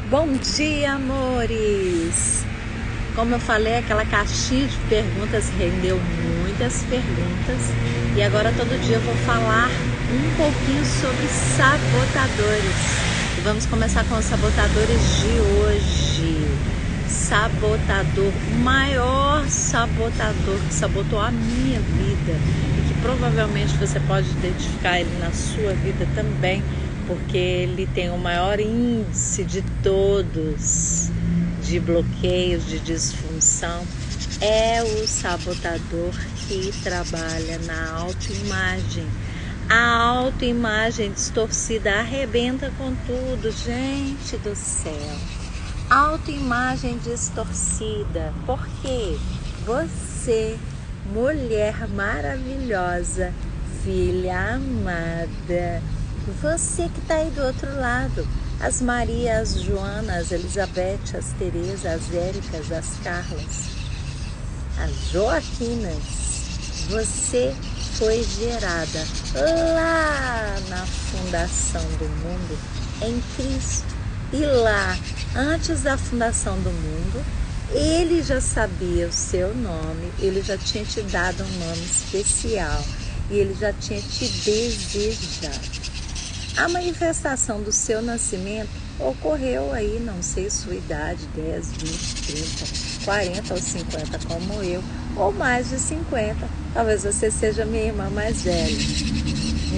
Bom dia, amores! Como eu falei, aquela caixinha de perguntas rendeu muitas perguntas e agora todo dia eu vou falar um pouquinho sobre sabotadores. E vamos começar com os sabotadores de hoje. Sabotador, o maior sabotador que sabotou a minha vida e que provavelmente você pode identificar ele na sua vida também, porque ele tem o maior índice de todos de bloqueios, de disfunção, é o sabotador que trabalha na autoimagem. A autoimagem distorcida arrebenta com tudo, gente do céu. Autoimagem distorcida, porque você, mulher maravilhosa, filha amada, você que está aí do outro lado, as Maria, as Joana, as Elizabeth, as Tereza, as Éricas, as Carlas, as Joaquinas, você foi gerada lá na fundação do mundo em Cristo. E lá, antes da fundação do mundo, ele já sabia o seu nome, ele já tinha te dado um nome especial e ele já tinha te desejado. A manifestação do seu nascimento ocorreu aí, não sei sua idade, 10, 20, 30, 40 ou 50 como eu, ou mais de 50. Talvez você seja minha irmã mais velha.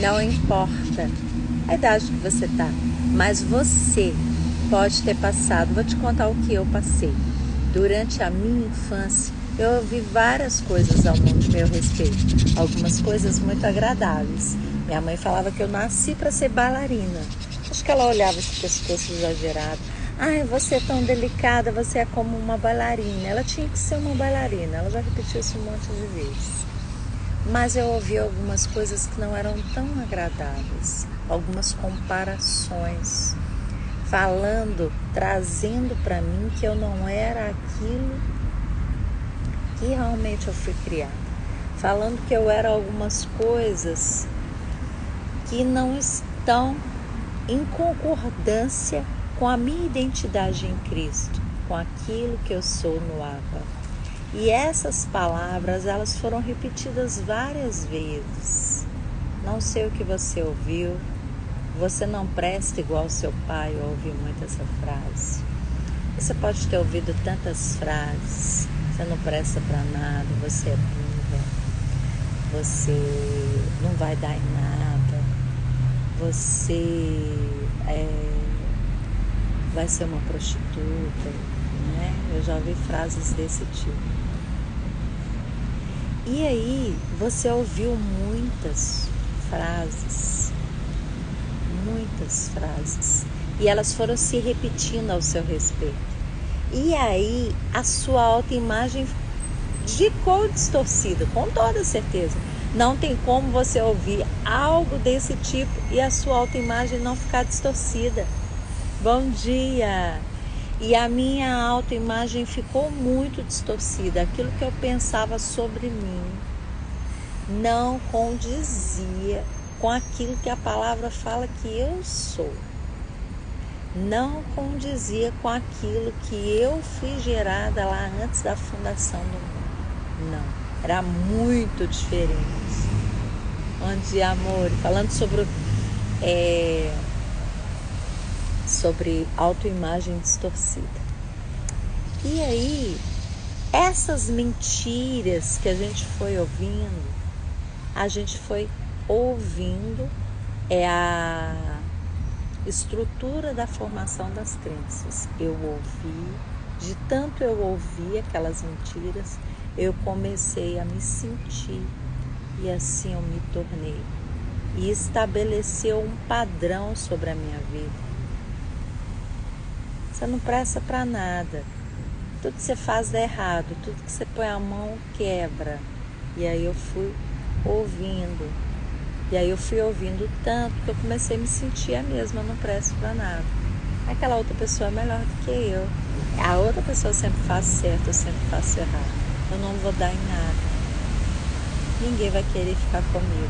Não importa a idade que você está, mas você pode ter passado. Vou te contar o que eu passei. Durante a minha infância, eu ouvi várias coisas ao meu respeito, algumas coisas muito agradáveis. Minha mãe falava que eu nasci para ser bailarina. Acho que ela olhava esse pescoço exagerado. Ai, você é tão delicada, você é como uma bailarina. Ela tinha que ser uma bailarina, ela já repetiu isso um monte de vezes. Mas eu ouvi algumas coisas que não eram tão agradáveis, algumas comparações, falando, trazendo para mim que eu não era aquilo que realmente eu fui criada, falando que eu era algumas coisas que não estão em concordância com a minha identidade em Cristo, com aquilo que eu sou no Abba. E essas palavras, elas foram repetidas várias vezes. Não sei o que você ouviu, você não presta igual seu pai. Eu ouvi muito essa frase. Você pode ter ouvido tantas frases, você não presta para nada, você é burra, você não vai dar em nada, você vai ser uma prostituta, né? Eu já ouvi frases desse tipo. E aí você ouviu muitas frases, e elas foram se repetindo ao seu respeito. E aí a sua autoimagem ficou distorcida, com toda certeza. Não tem como você ouvir algo desse tipo e a sua autoimagem não ficar distorcida. Bom dia! E a minha autoimagem ficou muito distorcida. Aquilo que eu pensava sobre mim não condizia com aquilo que a palavra fala que eu sou. Não condizia com aquilo que eu fui gerada lá antes da fundação do mundo. Não. Era muito diferente. Bom dia, amor. Falando sobre autoimagem distorcida. E aí, essas mentiras que a gente foi ouvindo é a estrutura da formação das crenças. Eu ouvi, de tanto eu ouvir aquelas mentiras, eu comecei a me sentir e assim eu me tornei. E estabeleceu um padrão sobre a minha vida. Você não presta para nada. Tudo que você faz dá errado. Tudo que você põe a mão quebra. E aí eu fui ouvindo. E aí eu fui ouvindo tanto que eu comecei a me sentir a mesma. Eu não presto para nada. Aquela outra pessoa é melhor do que eu. A outra pessoa sempre faz certo, eu sempre faço errado. Eu não vou dar em nada. Ninguém vai querer ficar comigo.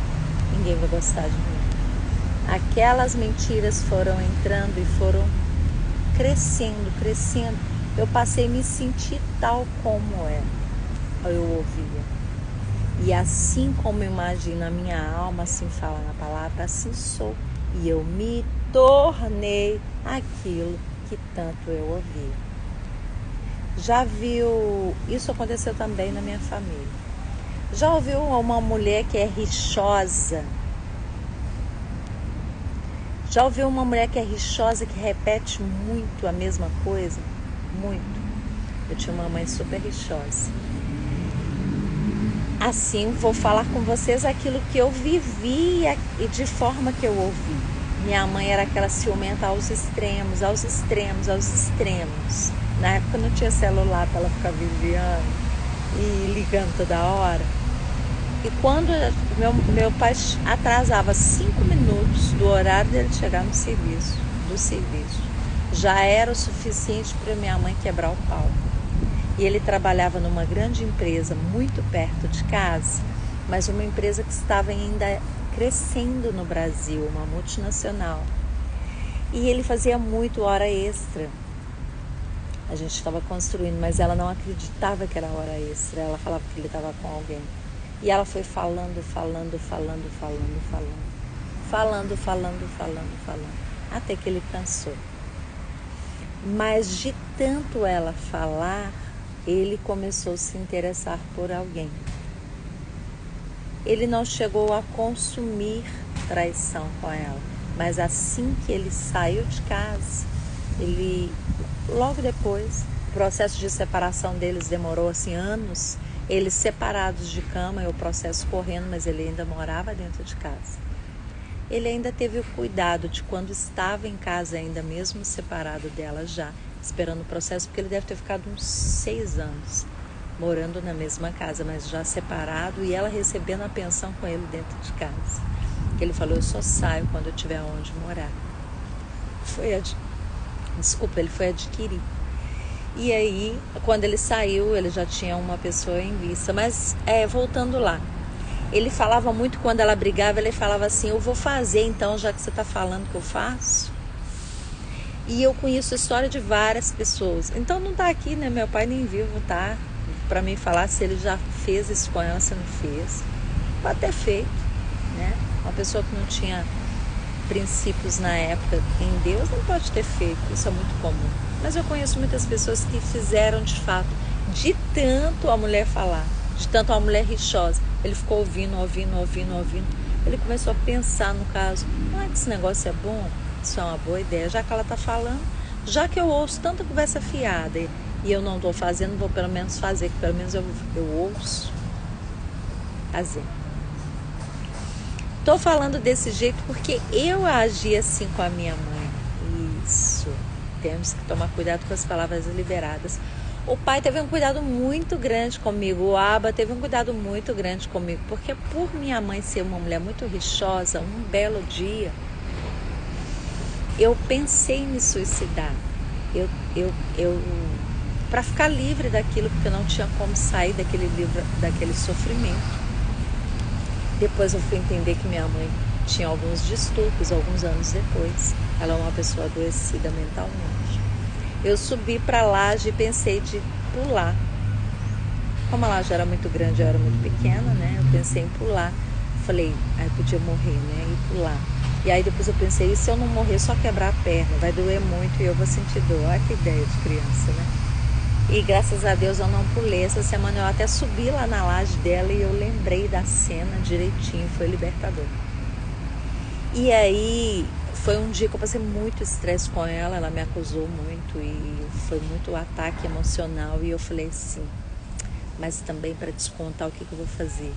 Ninguém vai gostar de mim. Aquelas mentiras foram entrando e foram crescendo, crescendo. Eu passei a me sentir tal como é. Eu ouvia. E assim como eu imagino a minha alma, assim fala na palavra, assim sou. E eu me tornei aquilo que tanto eu ouvia. Já viu? Isso aconteceu também na minha família. Já ouviu uma mulher que é rixosa? Já ouviu uma mulher que é rixosa, que repete muito a mesma coisa? Muito. Eu tinha uma mãe super rixosa. Assim, vou falar com vocês aquilo que eu vivia e de forma que eu ouvi. Minha mãe era aquela ciumenta aos extremos, aos extremos, aos extremos. Na época não tinha celular para ela ficar vigiando e ligando toda hora. E quando meu pai atrasava 5 minutos do horário dele chegar no serviço, já era o suficiente para minha mãe quebrar o pau. E ele trabalhava numa grande empresa muito perto de casa, mas uma empresa que estava ainda crescendo no Brasil, uma multinacional. E ele fazia muito hora extra. A gente estava construindo, mas ela não acreditava que era hora extra. Ela falava que ele estava com alguém. E ela foi falando, até que ele cansou. Mas de tanto ela falar, ele começou a se interessar por alguém. Ele não chegou a consumir traição com ela, mas assim que ele saiu de casa, logo depois, o processo de separação deles demorou assim anos, eles separados de cama e o processo correndo, mas ele ainda morava dentro de casa. Ele ainda teve o cuidado de quando estava em casa, ainda mesmo separado dela já, esperando o processo, porque ele deve ter ficado uns 6 anos morando na mesma casa, mas já separado, e ela recebendo a pensão com ele dentro de casa. Ele falou, eu só saio quando eu tiver onde morar. Ele foi adquirir. E aí, quando ele saiu, ele já tinha uma pessoa em vista. Mas, voltando lá, ele falava muito, quando ela brigava, ele falava assim, eu vou fazer então, já que você está falando que eu faço. E eu conheço a história de várias pessoas. Então não está aqui, né? Meu pai nem vivo, tá? Para mim falar se ele já fez isso com ela, se não fez. Pode ter feito, né? Uma pessoa que não tinha princípios na época em Deus não pode ter feito. Isso é muito comum. Mas eu conheço muitas pessoas que fizeram de fato, de tanto a mulher falar, de tanto a mulher rixosa. Ele ficou ouvindo. Ele começou a pensar no caso, que esse negócio é bom, isso é uma boa ideia, já que ela está falando, já que eu ouço tanta conversa fiada e eu não estou fazendo, vou pelo menos fazer, que pelo menos eu ouço fazer. Estou falando desse jeito porque eu agi assim com a minha mãe. Isso, temos que tomar cuidado com as palavras liberadas. O pai teve um cuidado muito grande comigo, o Aba teve um cuidado muito grande comigo, porque por minha mãe ser uma mulher muito rixosa, um belo dia, eu pensei em me suicidar. Para ficar livre daquilo, porque eu não tinha como sair daquele sofrimento. Depois eu fui entender que minha mãe tinha alguns distúrbios, alguns anos depois. Ela é uma pessoa adoecida mentalmente. Eu subi para a laje e pensei de pular. Como a laje era muito grande, eu era muito pequena, né? Eu pensei em pular. Falei, aí podia morrer, né? E pular. E aí depois eu pensei, e se eu não morrer, só quebrar a perna? Vai doer muito e eu vou sentir dor. Olha que ideia de criança, né? E graças a Deus eu não pulei. Essa semana eu até subi lá na laje dela e eu lembrei da cena direitinho. Foi libertador. E aí foi um dia que eu passei muito estresse com ela. Ela me acusou muito e foi muito ataque emocional. E eu falei assim, mas também para descontar o que eu vou fazer?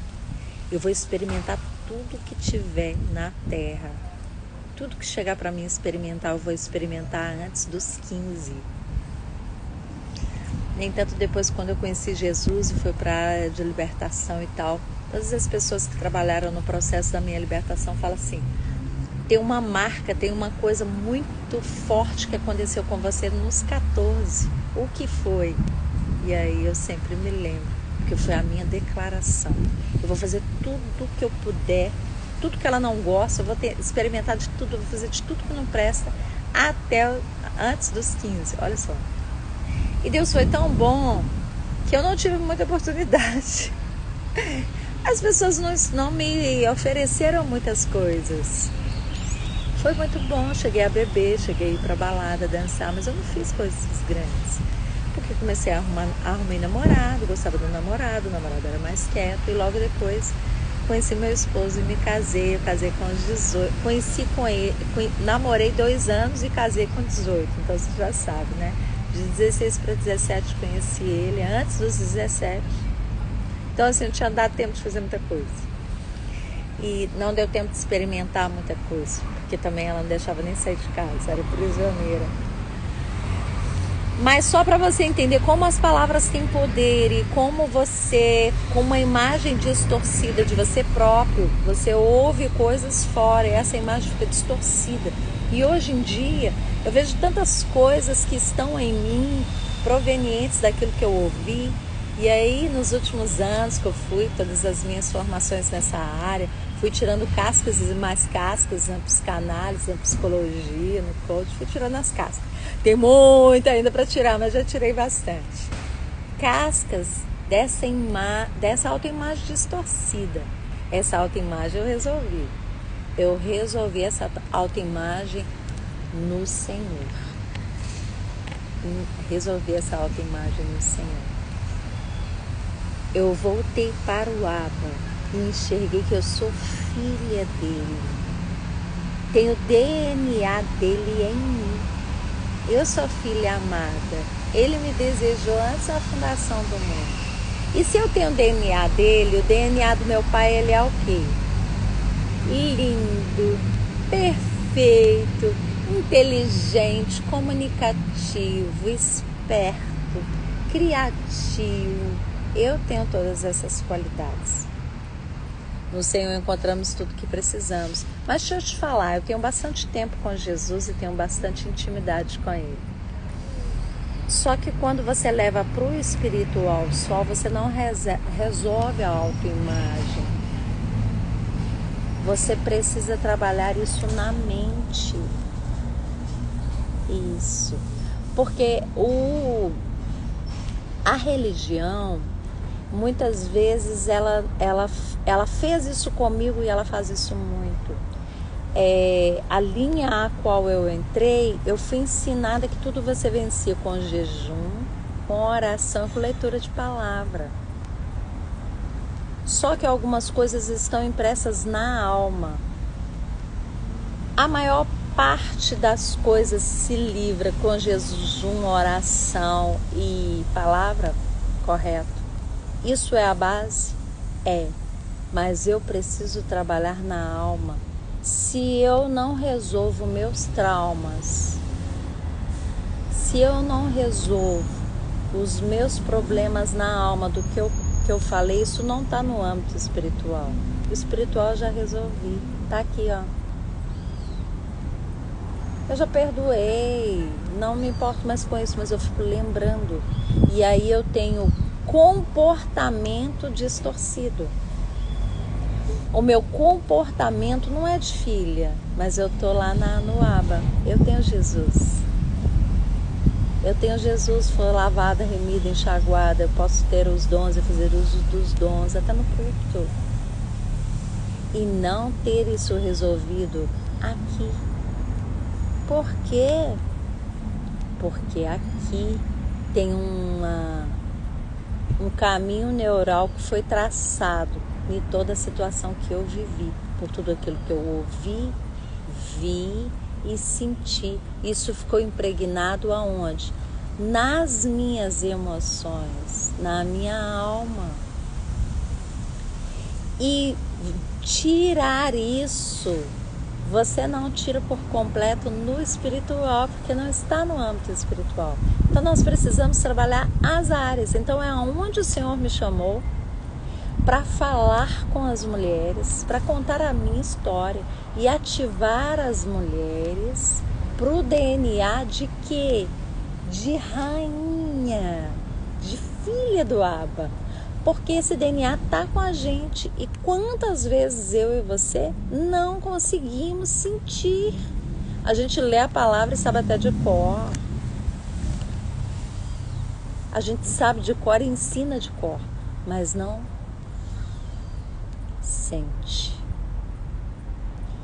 Eu vou experimentar tudo que tiver na terra. Tudo que chegar para mim experimentar, eu vou experimentar antes dos 15. Nem tanto depois, quando eu conheci Jesus e fui para a área de libertação e tal. Todas as pessoas que trabalharam no processo da minha libertação falam assim, tem uma marca, tem uma coisa muito forte que aconteceu com você nos 14. O que foi? E aí eu sempre me lembro, porque foi a minha declaração. Eu vou fazer tudo que eu puder, tudo que ela não gosta, eu vou experimentar de tudo, eu vou fazer de tudo que não presta, até antes dos 15, olha só. E Deus foi tão bom que eu não tive muita oportunidade. As pessoas não me ofereceram muitas coisas. Foi muito bom, cheguei a beber, cheguei a ir pra balada, dançar, mas eu não fiz coisas grandes. Porque comecei arrumei namorado, gostava do namorado, o namorado era mais quieto, e logo depois conheci meu esposo e me casei. Eu casei com os 18, conheci com ele, namorei 2 anos e casei com 18, então você já sabe, né? De 16 para 17 conheci ele, antes dos 17. Então assim, não tinha dado tempo de fazer muita coisa. E não deu tempo de experimentar muita coisa, porque também ela não deixava nem sair de casa, era prisioneira. Mas só para você entender como as palavras têm poder e como você, com uma imagem distorcida de você próprio, você ouve coisas fora e essa imagem fica distorcida. E hoje em dia eu vejo tantas coisas que estão em mim provenientes daquilo que eu ouvi. E aí nos últimos anos que eu fui, todas as minhas formações nessa área, fui tirando cascas e mais cascas na psicanálise, na psicologia, no coach, fui tirando as cascas. Tem muito ainda para tirar, mas já tirei bastante. Cascas dessa autoimagem distorcida. Essa autoimagem eu resolvi. Eu resolvi essa autoimagem no Senhor. Resolvi essa autoimagem no Senhor. Eu voltei para o Abba e enxerguei que eu sou filha dele. Tenho o DNA dele em mim. Eu sou filha amada. Ele me desejou antes da fundação do mundo. E se eu tenho o DNA dele, o DNA do meu pai, ele é o quê? Lindo, perfeito, inteligente, comunicativo, esperto, criativo. Eu tenho todas essas qualidades. No Senhor encontramos tudo que precisamos. Mas deixa eu te falar, eu tenho bastante tempo com Jesus e tenho bastante intimidade com Ele. Só que quando você leva para o espiritual só, você não resolve a autoimagem. Você precisa trabalhar isso na mente. Isso. Porque a religião, muitas vezes ela fez isso comigo e ela faz isso muito. A linha a qual eu entrei, eu fui ensinada que tudo você vencia com jejum, com oração, com leitura de palavra. Só que algumas coisas estão impressas na alma. A maior parte das coisas se livra com jejum, oração e palavra, correto? Isso é a base? É. Mas eu preciso trabalhar na alma. Se eu não resolvo meus traumas, se eu não resolvo os meus problemas na alma do que eu falei, isso não está no âmbito espiritual. O espiritual eu já resolvi. Está aqui, ó. Eu já perdoei. Não me importo mais com isso, mas eu fico lembrando. E aí eu tenho comportamento distorcido. O meu comportamento não é de filha, mas eu tô lá no Abba. Eu tenho Jesus. Eu tenho Jesus, foi lavada, remida, enxaguada. Eu posso ter os dons e fazer uso dos dons até no culto. E não ter isso resolvido aqui. Por quê? Porque aqui tem um caminho neural que foi traçado em toda a situação que eu vivi, por tudo aquilo que eu ouvi, vi e senti. Isso ficou impregnado aonde? Nas minhas emoções, na minha alma. E tirar isso, você não tira por completo no espiritual, porque não está no âmbito espiritual. Então nós precisamos trabalhar as áreas. Então é aonde o Senhor me chamou para falar com as mulheres, para contar a minha história e ativar as mulheres para o DNA de quê? De rainha, de filha do Abba. Porque esse DNA está com a gente. E quantas vezes eu e você não conseguimos sentir A gente lê a palavra e sabe até de cor. A gente sabe de cor e ensina de cor, mas não sente.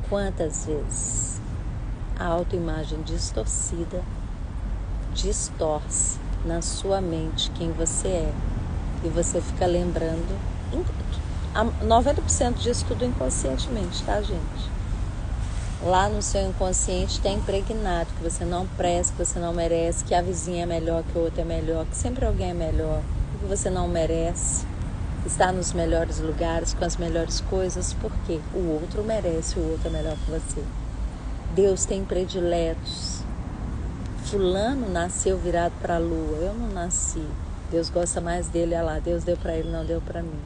Quantas vezes a autoimagem distorcida distorce na sua mente quem você é e você fica lembrando 90% disso tudo inconscientemente, tá, gente? Lá no seu inconsciente está impregnado que você não presta, que você não merece, que a vizinha é melhor, que o outro é melhor, que sempre alguém é melhor, que você não merece estar nos melhores lugares, com as melhores coisas, porque o outro merece, o outro é melhor que você. Deus tem prediletos. Fulano nasceu virado para a lua, eu não nasci. Deus gosta mais dele, olha lá, Deus deu para ele, não deu para mim.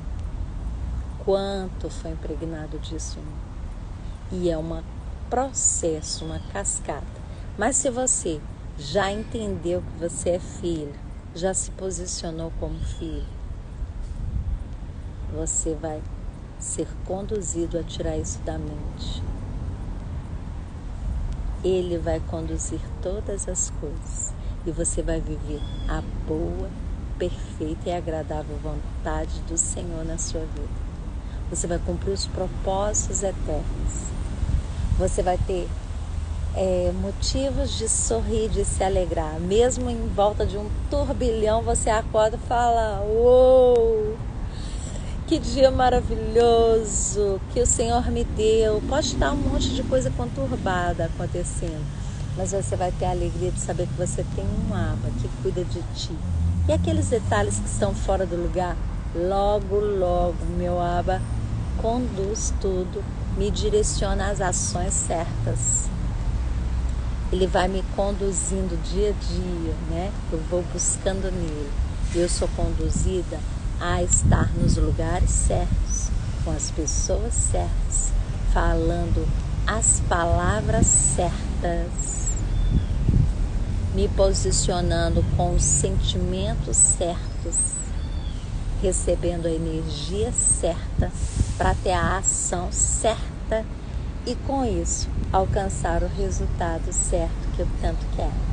Quanto foi impregnado disso? E é um processo, uma cascata. Mas se você já entendeu que você é filho, já se posicionou como filho, você vai ser conduzido a tirar isso da mente. Ele vai conduzir todas as coisas e você vai viver a boa, perfeita e agradável vontade do Senhor na sua vida. Você vai cumprir os propósitos eternos. Você vai ter motivos de sorrir, de se alegrar. Mesmo em volta de um turbilhão, você acorda e fala: uou, que dia maravilhoso que o Senhor me deu. Pode estar um monte de coisa conturbada acontecendo, mas você vai ter a alegria de saber que você tem um Abba que cuida de ti. E aqueles detalhes que estão fora do lugar, logo, logo, meu Abba conduz tudo, me direciona às ações certas. Ele vai me conduzindo dia a dia, né? Eu vou buscando nele. Eu sou conduzida a estar nos lugares certos, com as pessoas certas, falando as palavras certas, me posicionando com os sentimentos certos, recebendo a energia certa para ter a ação certa e com isso alcançar o resultado certo que eu tanto quero.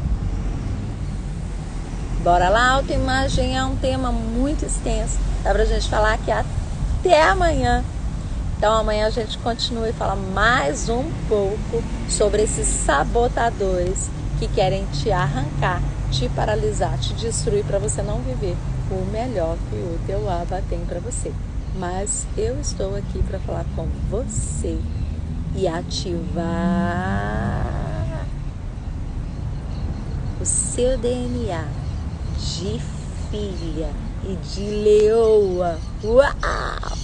Bora lá, autoimagem é um tema muito extenso, dá pra gente falar aqui até amanhã. Então amanhã a gente continua e fala mais um pouco sobre esses sabotadores que querem te arrancar, te paralisar, te destruir para você não viver o melhor que o teu Abba tem para você. Mas eu estou aqui para falar com você e ativar o seu DNA de filha e de leoa. Uau!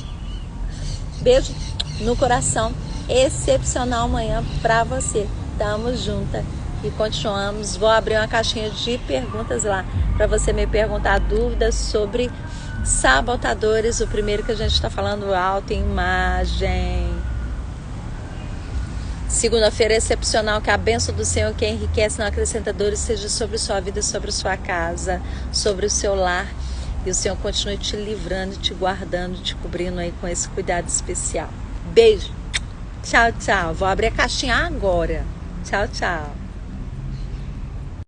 Beijo no coração. Excepcional manhã para você. Tamo juntas e continuamos. Vou abrir uma caixinha de perguntas lá para você me perguntar dúvidas sobre sabotadores. O primeiro que a gente está falando, autoimagem. Segunda-feira excepcional, que a bênção do Senhor que enriquece, não acrescenta dores, seja sobre sua vida, sobre sua casa, sobre o seu lar. E o Senhor continue te livrando, te guardando, te cobrindo aí com esse cuidado especial. Beijo. Tchau, tchau. Vou abrir a caixinha agora. Tchau, tchau.